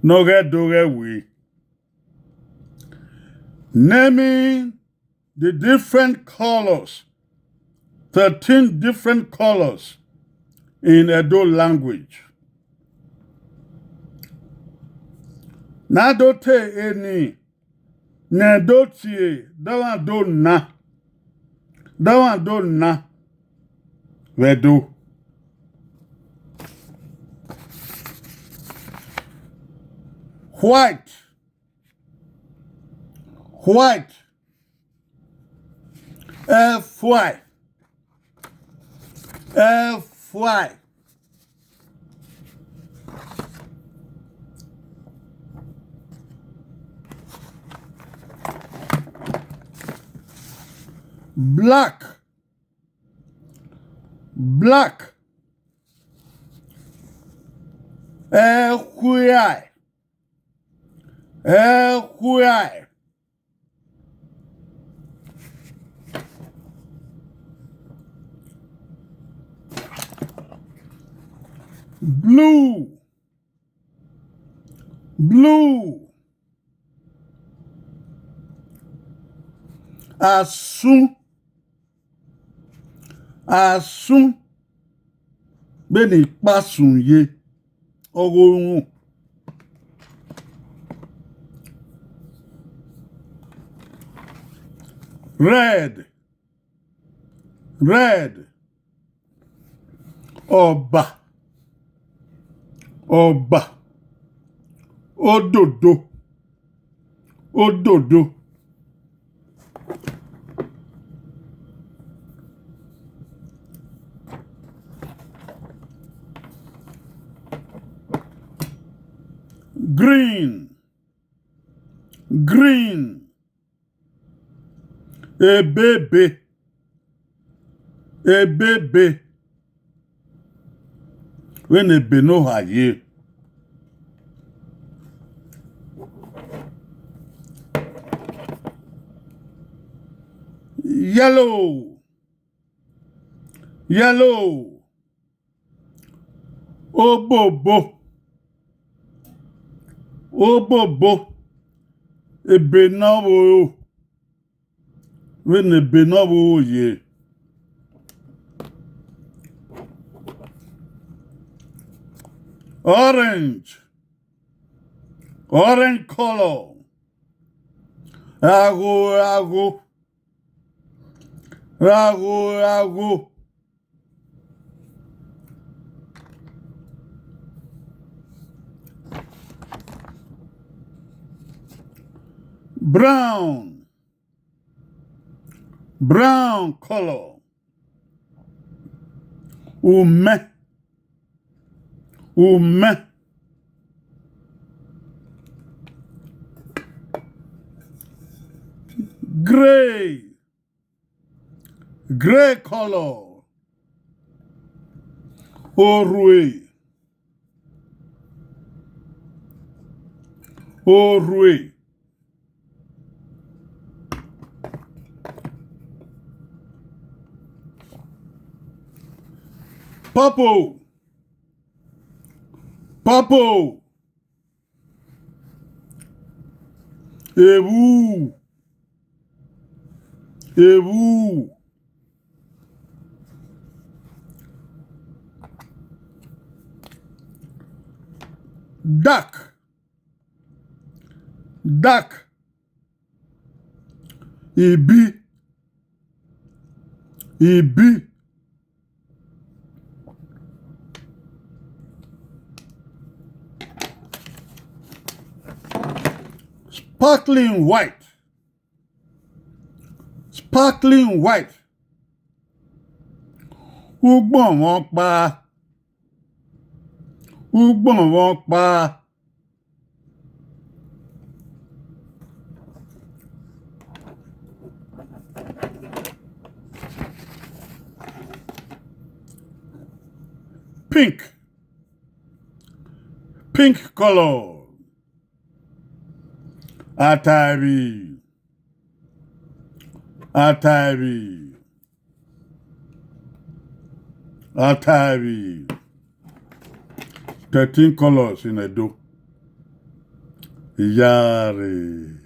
Noge doge we. Naming the different colors, 13 different colors in Edo language. Nadote eni, nedotie, dawan do na, vedo. White, F-Y, black, F-Y, blue, asun, beni pasun ye, ogorun. Red, ọba, òdòdó, green, ebebe, when ebe no haye. Yellow, obobo, ebe na wo, when ebe na wo ye. Orange color, rago, brown color, ume, gray color, orue, purple, ewu, dark, ibi, sparkling white, ugbọ̀n wọn pa, pink color, Atari, 13 colors in Edo. Yare.